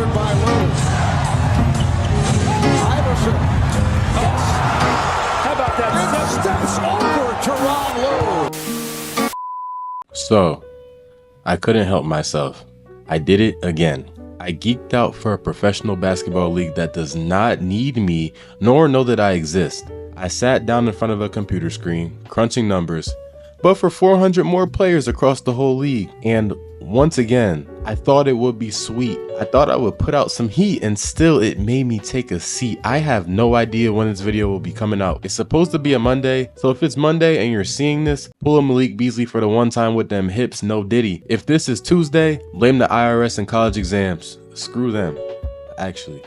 answered by Lou. Iverson. Yes. How about that? And steps over to Ron Lou. So, I couldn't help myself. I did it again. I geeked out for a professional basketball league that does not need me nor know that I exist. I sat down in front of a computer screen, crunching numbers, but for 400 more players across the whole league. And once again, I thought it would be sweet. I thought I would put out some heat, and still it made me take a seat. I have no idea when this video will be coming out. It's supposed to be a Monday, so if it's Monday and you're seeing this, pull a Malik Beasley for the one time with them hips, no diddy. If this is Tuesday, blame the IRS and college exams. Screw them. Actually,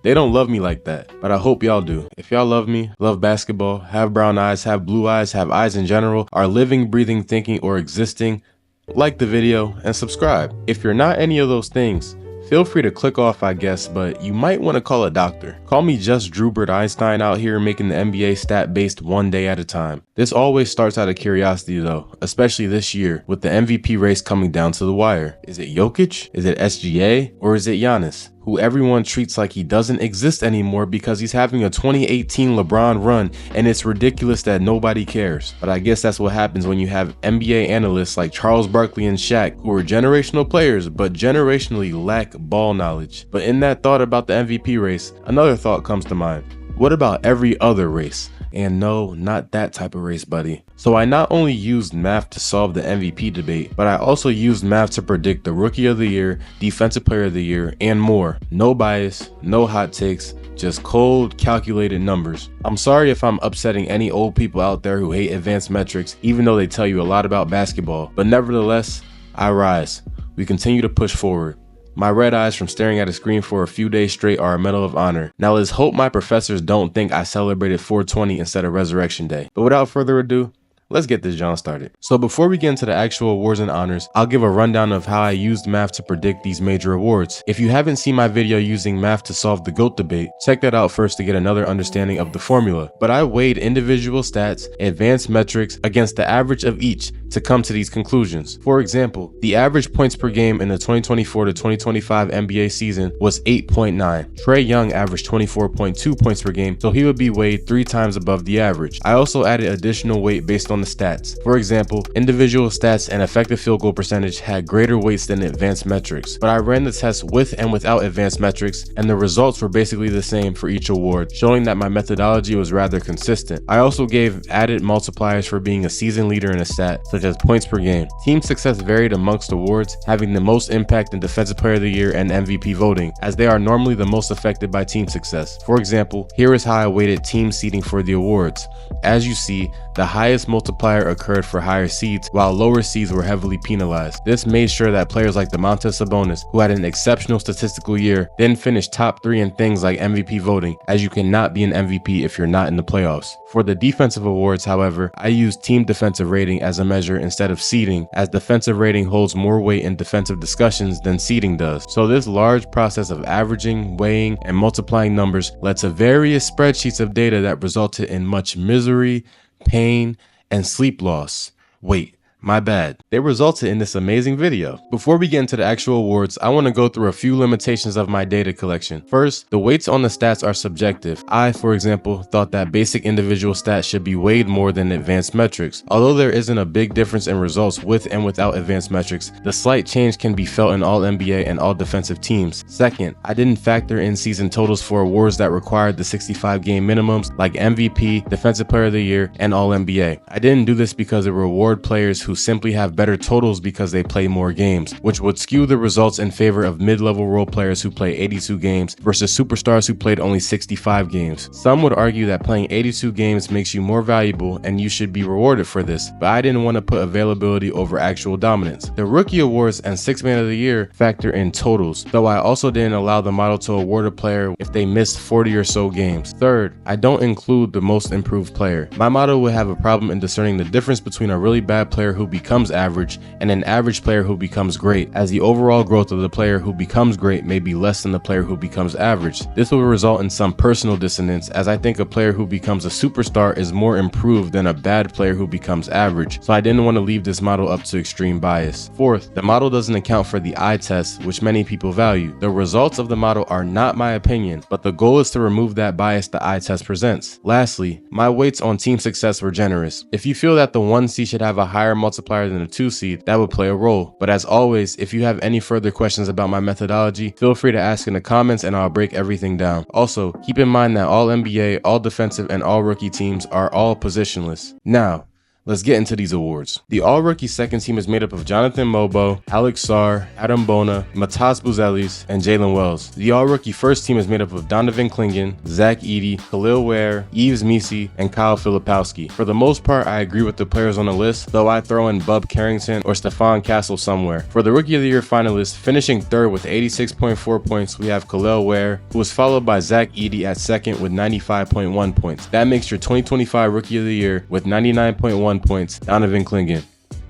they don't love me like that, but I hope y'all do. If y'all love me, love basketball, have brown eyes, have blue eyes, have eyes in general, are living, breathing, thinking, or existing, like the video and subscribe. If you're not any of those things, feel free to click off, I guess, but you might want to call a doctor. Call me just Drewww Einstein out here making the NBA stat based one day at a time. This always starts out of curiosity though, especially this year with the MVP race coming down to the wire. Is it Jokic? Is it SGA? Or is it Giannis, who everyone treats like he doesn't exist anymore because he's having a 2018 LeBron run and it's ridiculous that nobody cares? But I guess that's what happens when you have NBA analysts like Charles Barkley and Shaq, who are generational players but generationally lack ball knowledge. But in that thought about the MVP race, another thought comes to mind. What about every other race? And no, not that type of race, buddy. So I not only used math to solve the MVP debate, but I also used math to predict the Rookie of the Year, Defensive Player of the Year, and more. No bias, no hot takes, just cold, calculated numbers. I'm sorry if I'm upsetting any old people out there who hate advanced metrics, even though they tell you a lot about basketball. But nevertheless, I rise. We continue to push forward. My red eyes from staring at a screen for a few days straight are a medal of honor. Now let's hope my professors don't think I celebrated 420 instead of Resurrection Day. But without further ado, let's get this John started. So before we get into the actual awards and honors, I'll give a rundown of how I used math to predict these major awards. If you haven't seen my video using math to solve the GOAT debate, check that out first to get another understanding of the formula. But I weighed individual stats, advanced metrics against the average of each to come to these conclusions. For example, the average points per game in the 2024 to 2025 NBA season was 8.9. Trae Young averaged 24.2 points per game, so he would be weighed 3 times above the average. I also added additional weight based on the stats. For example, individual stats and effective field goal percentage had greater weights than advanced metrics, but I ran the test with and without advanced metrics, and the results were basically the same for each award, showing that my methodology was rather consistent. I also gave added multipliers for being a season leader in a stat, such as points per game. Team success varied amongst awards, having the most impact in Defensive Player of the Year and MVP voting, as they are normally the most affected by team success. For example, here is how I weighted team seeding for the awards. As you see, the highest multiplier occurred for higher seeds, while lower seeds were heavily penalized. This made sure that players like Domantas Sabonis, who had an exceptional statistical year, didn't finish top 3 in things like MVP voting, as you cannot be an MVP if you're not in the playoffs. For the defensive awards, however, I used team defensive rating as a measure instead of seeding, as defensive rating holds more weight in defensive discussions than seeding does. So this large process of averaging, weighing, and multiplying numbers led to various spreadsheets of data that resulted in much misery, pain, and sleep loss. Wait, my bad. They resulted in this amazing video. Before we get into the actual awards, I want to go through a few limitations of my data collection. First, the weights on the stats are subjective. I, for example, thought that basic individual stats should be weighed more than advanced metrics. Although there isn't a big difference in results with and without advanced metrics, the slight change can be felt in all NBA and all defensive teams. Second, I didn't factor in season totals for awards that required the 65 game minimums like MVP, Defensive Player of the Year, and All NBA. I didn't do this because it reward players who simply have better totals because they play more games, which would skew the results in favor of mid-level role players who play 82 games versus superstars who played only 65 games. Some would argue that playing 82 games makes you more valuable and you should be rewarded for this, but I didn't want to put availability over actual dominance. The Rookie Awards and Sixth Man of the Year factor in totals, though I also didn't allow the model to award a player if they missed 40 or so games. Third, I don't include the most improved player. My model would have a problem in discerning the difference between a really bad player who who becomes average and an average player who becomes great, as the overall growth of the player who becomes great may be less than the player who becomes average. This will result in some personal dissonance, as I think a player who becomes a superstar is more improved than a bad player who becomes average, so I didn't want to leave this model up to extreme bias. Fourth, the model doesn't account for the eye test, which many people value. The results of the model are not my opinion, but the goal is to remove that bias the eye test presents. Lastly, my weights on team success were generous. If you feel that the 1 seed should have a higher multiplier than a 2 seed, that would play a role. But as always, if you have any further questions about my methodology, feel free to ask in the comments and I'll break everything down. Also, keep in mind that all NBA, all defensive, and all rookie teams are all positionless. Now, let's get into these awards. The All-Rookie second team is made up of Jonathan Mobo, Alex Sarr, Adam Bona, Matas Buzelis, and Jalen Wells. The All-Rookie first team is made up of Donovan Clingan, Zach Edey, Khalil Ware, Yves Misi, and Kyle Filipowski. For the most part, I agree with the players on the list, though I throw in Bub Carrington or Stephon Castle somewhere. For the Rookie of the Year finalists, finishing third with 86.4 points, we have Khalil Ware, who was followed by Zach Edey at second with 95.1 points. That makes your 2025 Rookie of the Year with 99.1 points, Donovan Clingan.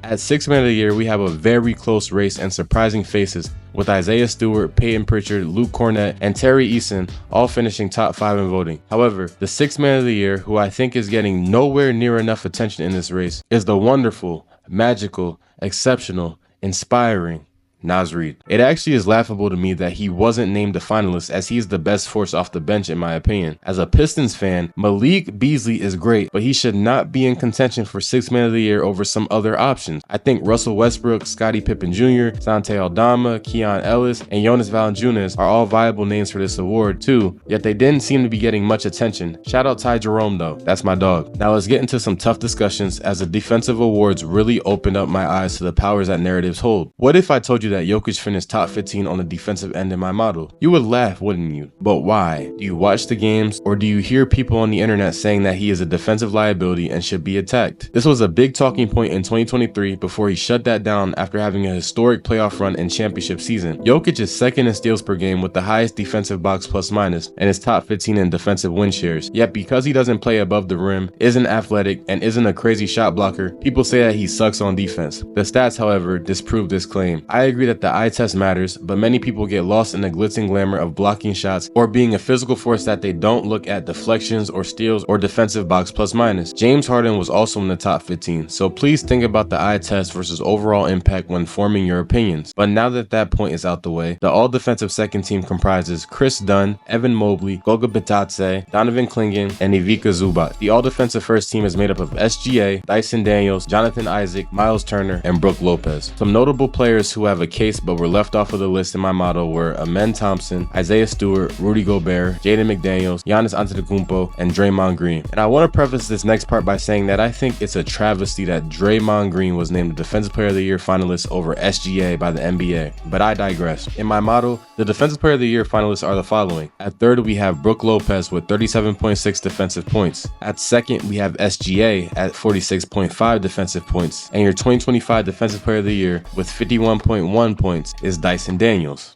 At 6th Man of the Year, we have a very close race and surprising faces, with Isaiah Stewart, Peyton Pritchard, Luke Cornett, and Terry Eason all finishing top 5 in voting. However, the 6th Man of the Year, who I think is getting nowhere near enough attention in this race, is the wonderful, magical, exceptional, inspiring Naz Reid. It actually is laughable to me that he wasn't named a finalist, as he is the best force off the bench in my opinion. As a Pistons fan, Malik Beasley is great, but he should not be in contention for 6th Man of the Year over some other options. I think Russell Westbrook, Scottie Pippen Jr., Santi Aldama, Keon Ellis, and Jonas Valanciunas are all viable names for this award too, yet they didn't seem to be getting much attention. Shout out Ty Jerome though, that's my dog. Now let's get into some tough discussions, as the defensive awards really opened up my eyes to the powers that narratives hold. What if I told you that Jokic finished top 15 on the defensive end in my model? You would laugh, wouldn't you? But why? Do you watch the games, or do you hear people on the internet saying that he is a defensive liability and should be attacked? This was a big talking point in 2023 before he shut that down after having a historic playoff run and championship season. Jokic is second in steals per game with the highest defensive box plus minus and is top 15 in defensive win shares. Yet because he doesn't play above the rim, isn't athletic, and isn't a crazy shot blocker, people say that he sucks on defense. The stats, however, disprove this claim. I agree that the eye test matters, but many people get lost in the glitz and glamour of blocking shots or being a physical force that they don't look at deflections or steals or defensive box plus minus. James Harden was also in the top 15, so please think about the eye test versus overall impact when forming your opinions. But now that that point is out the way, the all defensive second team comprises Chris Dunn, Evan Mobley, Goga Bitadze, Donovan Clingan, and Ivica Zubac. The all defensive first team is made up of SGA, Dyson Daniels, Jonathan Isaac, Miles Turner, and Brook Lopez. Some notable players who have a case but were left off of the list in my model were Amen Thompson, Isaiah Stewart, Rudy Gobert, Jaden McDaniels, Giannis Antetokounmpo, and Draymond Green. And I want to preface this next part by saying that I think it's a travesty that Draymond Green was named the Defensive Player of the Year finalist over SGA by the NBA, but I digress. In my model, the Defensive Player of the Year finalists are the following. At third, we have Brook Lopez with 37.6 defensive points. At second, we have SGA at 46.5 defensive points. And your 2025 Defensive Player of the Year with 51.1 points is Dyson Daniels.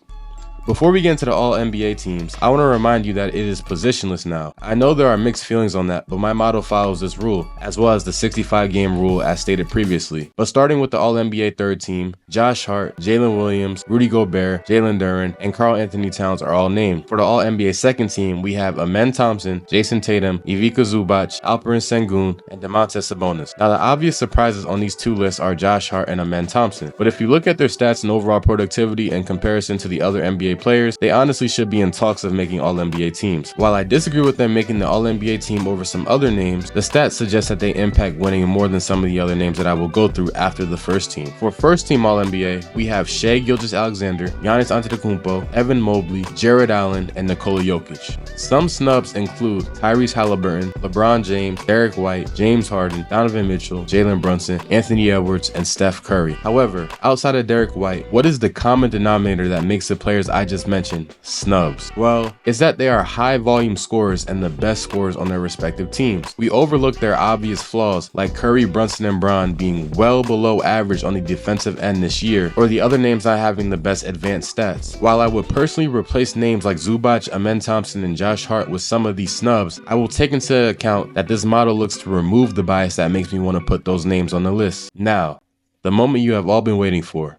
Before we get into the all-NBA teams, I want to remind you that it is positionless now. I know there are mixed feelings on that, but my model follows this rule, as well as the 65-game rule as stated previously. But starting with the all-NBA third team, Josh Hart, Jalen Williams, Rudy Gobert, Jalen Duren, and Karl Anthony Towns are all named. For the all-NBA second team, we have Amen Thompson, Jason Tatum, Ivica Zubac, Alperen Sengun, and Domantas Sabonis. Now the obvious surprises on these two lists are Josh Hart and Amen Thompson, but if you look at their stats and overall productivity in comparison to the other NBA players, they honestly should be in talks of making all-NBA teams. While I disagree with them making the all-NBA team over some other names, the stats suggest that they impact winning more than some of the other names that I will go through after the first team. For first team all-NBA, we have Shai Gilgeous-Alexander, Giannis Antetokounmpo, Evan Mobley, Jared Allen, and Nikola Jokic. Some snubs include Tyrese Halliburton, LeBron James, Derek White, James Harden, Donovan Mitchell, Jalen Brunson, Anthony Edwards, and Steph Curry. However, outside of Derek White, what is the common denominator that makes the players I just mentioned snubs? Well, it's that they are high volume scorers and the best scorers on their respective teams. We overlook their obvious flaws, like Curry, Brunson, and Bron being well below average on the defensive end this year, or the other names not having the best advanced stats. While I would personally replace names like Zubac, Amen Thompson, and Josh Hart with some of these snubs, I will take into account that this model looks to remove the bias that makes me want to put those names on the list. Now, The moment you have all been waiting for.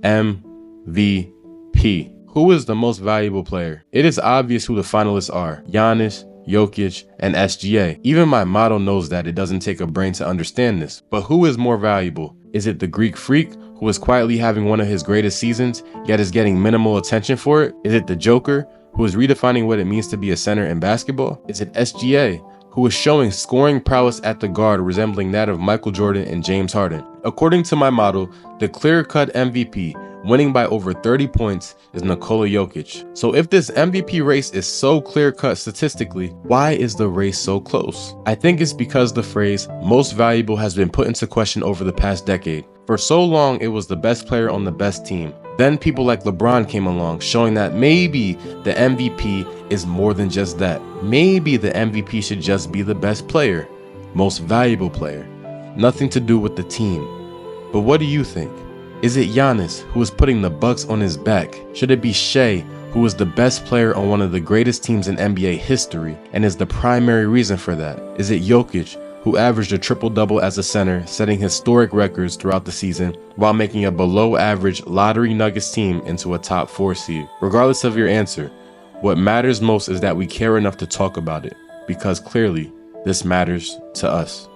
MVP. Who is the most valuable player? It is obvious who the finalists are. Giannis, Jokic, and SGA. Even my model knows that it doesn't take a brain to understand this. But who is more valuable? Is it the Greek Freak, who is quietly having one of his greatest seasons, yet is getting minimal attention for it? Is it the Joker, who is redefining what it means to be a center in basketball? Is it SGA, who is showing scoring prowess at the guard resembling that of Michael Jordan and James Harden? According to my model, the clear-cut MVP, winning by over 30 points, is Nikola Jokic. So if this MVP race is so clear-cut statistically, why is the race so close? I think it's because the phrase most valuable has been put into question over the past decade. For so long, it was the best player on the best team. Then people like LeBron came along, showing that maybe the MVP is more than just that. Maybe the MVP should just be the best player, most valuable player. Nothing to do with the team. But what do you think? Is it Giannis, who is putting the Bucks on his back? Should it be Shea, who is the best player on one of the greatest teams in NBA history and is the primary reason for that? Is it Jokic, who averaged a triple-double as a center, setting historic records throughout the season while making a below-average Lottery Nuggets team into a top 4 seed? Regardless of your answer, what matters most is that we care enough to talk about it, because clearly this matters to us.